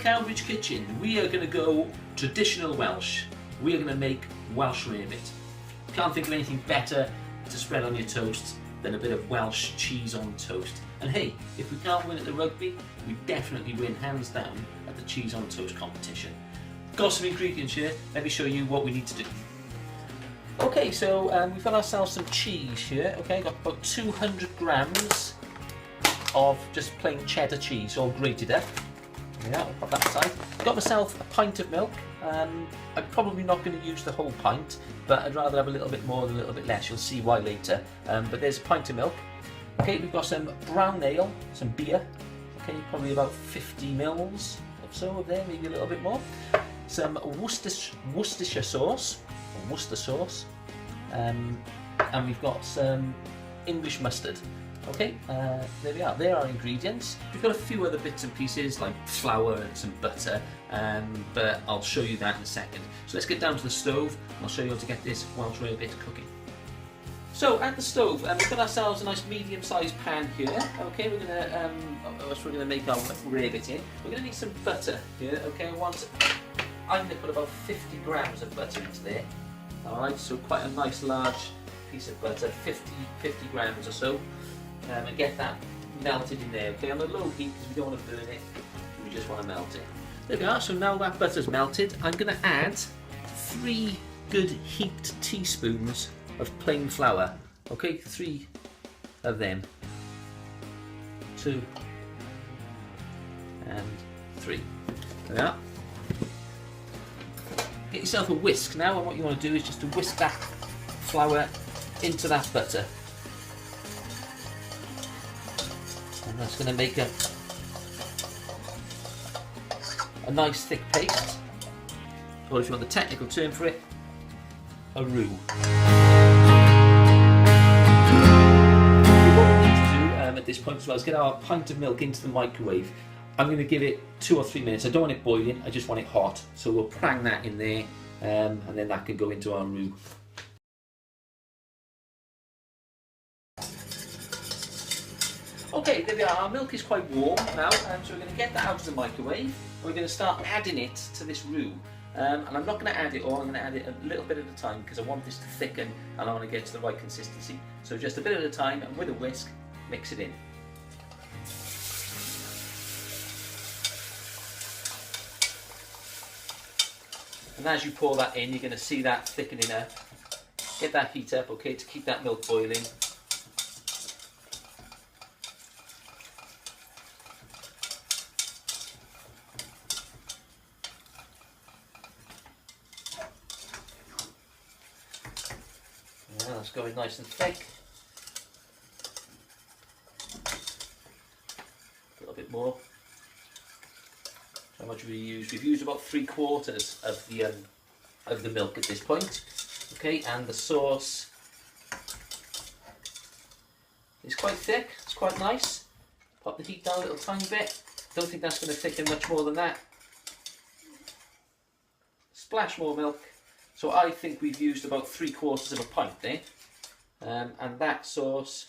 Cowbridge kitchen, we are going to go traditional Welsh. We are going to make Welsh Rarebit. Can't think of anything better to spread on your toast than a bit of Welsh cheese on toast. And hey, if we can't win at the rugby, we definitely win hands down at the cheese on toast competition. Got some ingredients here, let me show you what we need to do. Okay, so we've got ourselves some cheese here. Okay, got about 200 grams of just plain cheddar cheese, all grated up. Yeah, I'll put that aside. Got myself a pint of milk. I'm probably not going to use the whole pint, but I'd rather have a little bit more than a little bit less. You'll see why later. But there's a pint of milk. Okay, we've got some brown ale, some beer. Okay, probably about 50 mils or so of there, maybe a little bit more. Some Worcestershire sauce, or Worcester sauce, and we've got some English mustard. Okay, there we are. There are our ingredients. We've got a few other bits and pieces like flour and some butter, but I'll show you that in a second. So let's get down to the stove and I'll show you how to get this Welsh Rarebit cooking. So at the stove, we've got ourselves a nice medium-sized pan here. Okay, we're gonna make our rarebit in. We're gonna need some butter here. Okay, I'm gonna put about 50 grams of butter into there. All right, so quite a nice large piece of butter, 50 grams or so. And get that melted in there, okay, on a low heat because we don't want to burn it, we just want to melt it. There we are, so now that butter's melted, I'm going to add 3 good heaped teaspoons of plain flour, okay, 3 of them, 2 and 3, there we are. Get yourself a whisk now, and what you want to do is just to whisk that flour into that butter. And that's going to make a nice thick paste, or if you want the technical term for it, a roux. What we need to do at this point as well is get our pint of milk into the microwave. I'm going to give it 2 or 3 minutes. I don't want it boiling, I just want it hot. So we'll prang that in there, and then that can go into our roux. Okay, there we are. Our milk is quite warm now, so we're going to get that out of the microwave. And we're going to start adding it to this roux. And I'm not going to add it all, I'm going to add it a little bit at a time because I want this to thicken and I want to get to the right consistency. So just a bit at a time, and with a whisk, mix it in. And as you pour that in, you're going to see that thickening up. Get that heat up, okay, to keep that milk boiling. Yeah, that's going nice and thick. A little bit more. How much have we used? We've used about 3/4 of the milk at this point. Okay, and the sauce is quite thick. It's quite nice. Pop the heat down a little tiny bit. Don't think that's going to thicken much more than that. Splash more milk. So I think we've used about 3/4 of a pint there, and that sauce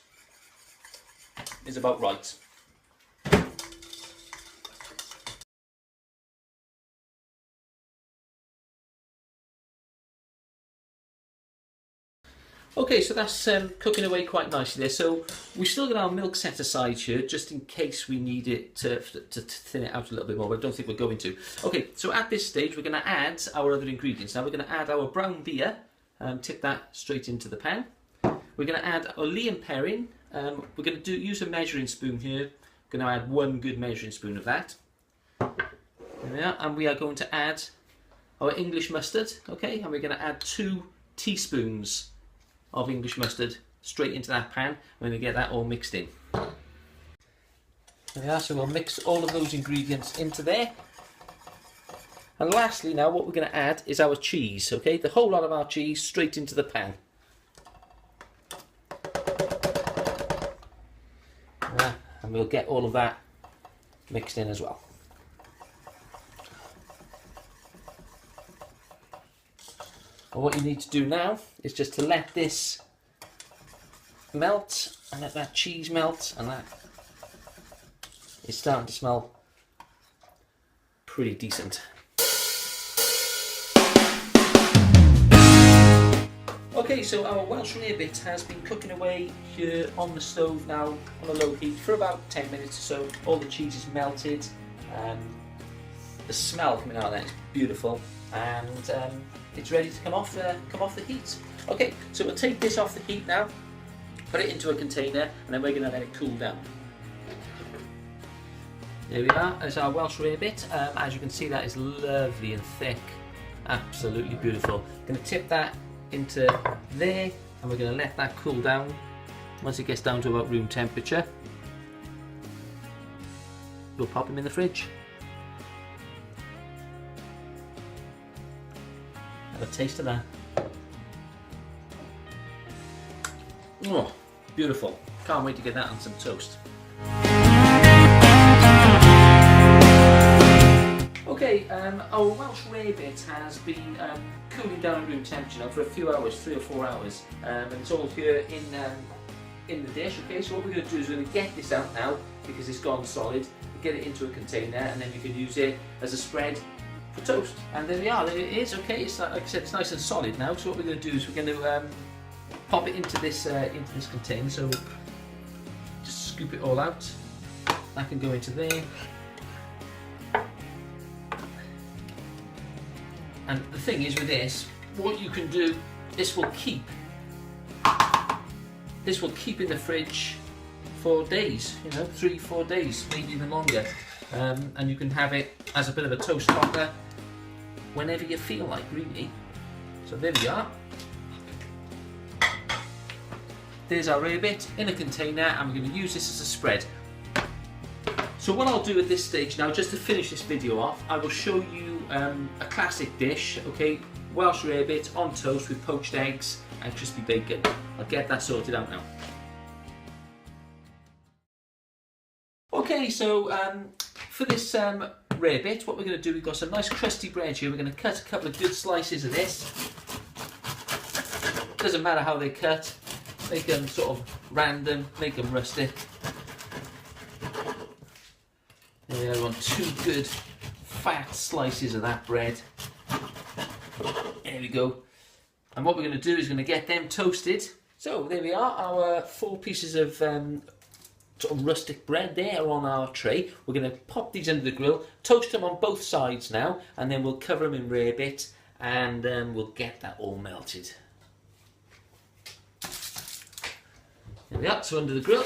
is about right. Okay, so that's cooking away quite nicely there. So we've still got our milk set aside here, just in case we need it to thin it out a little bit more, but I don't think we're going to. Okay, so at this stage, we're going to add our other ingredients. Now we're going to add our brown beer, tip that straight into the pan. We're going to add our Lee and Perrin. We're going to use a measuring spoon here. We're going to add 1 good measuring spoon of that. There we are. And we are going to add our English mustard, okay, and we're going to add 2 teaspoons of English mustard straight into that pan. We're going to get that all mixed in. There we are, so we'll mix all of those ingredients into there. And lastly now, what we're going to add is our cheese, okay? The whole lot of our cheese straight into the pan. And we'll get all of that mixed in as well. And what you need to do now is just to let this melt and let that cheese melt, and that is starting to smell pretty decent. Okay, so our Welsh Rarebit has been cooking away here on the stove now on a low heat for about 10 minutes or so. All the cheese is melted. The smell coming out of that is beautiful, and it's ready to come off the heat. Okay, so we'll take this off the heat now, put it into a container, and then we're going to let it cool down. There we are, there's our Welsh Rarebit. As you can see, that is lovely and thick, absolutely beautiful. Going to tip that into there, and we're going to let that cool down. Once it gets down to about room temperature, we'll pop him in the fridge. Have a taste of that. Oh, beautiful. Can't wait to get that on some toast. Okay, our Welsh Rarebit has been cooling down at room temperature now for a few hours, 3 or 4 hours, and it's all here in the dish. Okay, so what we're going to do is we're going to get this out now because it's gone solid, get it into a container, and then we can use it as a spread for toast. And there we are, there it is. Okay, it's like I said, it's nice and solid now. So what we're going to do is we're going to pop it into this container. So just scoop it all out. That can go into there. And the thing is with this, what you can do, this will keep in the fridge for days, you know, 3-4 days, maybe even longer. And you can have it as a bit of a toast topper whenever you feel like, really. So there we are. There's our Rarebit in a container, and we're going to use this as a spread. So what I'll do at this stage now, just to finish this video off, I will show you a classic dish, okay? Welsh Rarebit on toast with poached eggs and crispy bacon. I'll get that sorted out now. Okay, so for this Rarebit, what we're going to do, we've got some nice crusty bread here. We're going to cut a couple of good slices of this. Doesn't matter how they cut, make them sort of random, make them rustic. There we want 2 good fat slices of that bread. There we go. And what we're going to do is going to get them toasted. So there we are, our 4 pieces of sort of rustic bread there are on our tray. We're going to pop these under the grill, toast them on both sides now, and then we'll cover them in Rarebit, and we'll get that all melted. There we are, so under the grill.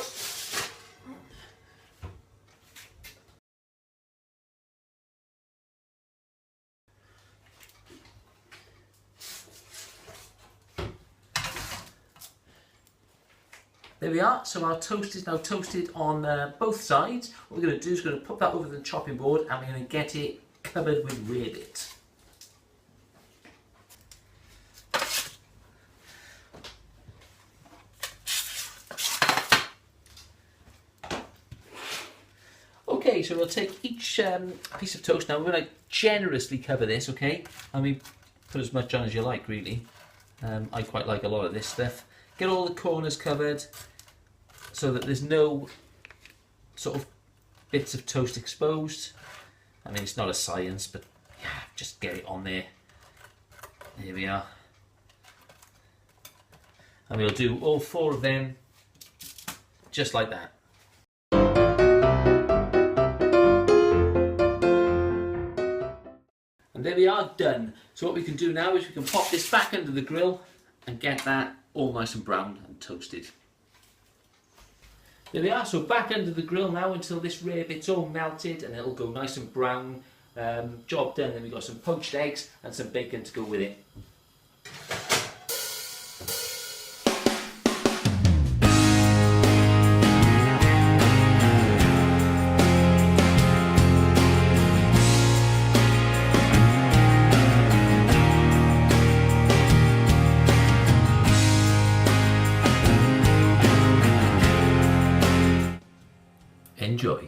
There we are, so our toast is now toasted on both sides. What we're going to do is we're going to put that over the chopping board, and we're going to get it covered with Rarebit. Okay, so we'll take each piece of toast now. We're going to generously cover this, okay? I mean, put as much on as you like, really. I quite like a lot of this stuff. Get all the corners covered so that there's no sort of bits of toast exposed. I mean, it's not a science, but yeah, just get it on there. There we are. And we'll do all 4 of them just like that. And there we are, done. So what we can do now is we can pop this back under the grill and get that all nice and brown and toasted. There we are, so back under the grill now until this Rarebit's all melted and it'll go nice and brown. Job done. Then we've got some poached eggs and some bacon to go with it. Enjoy.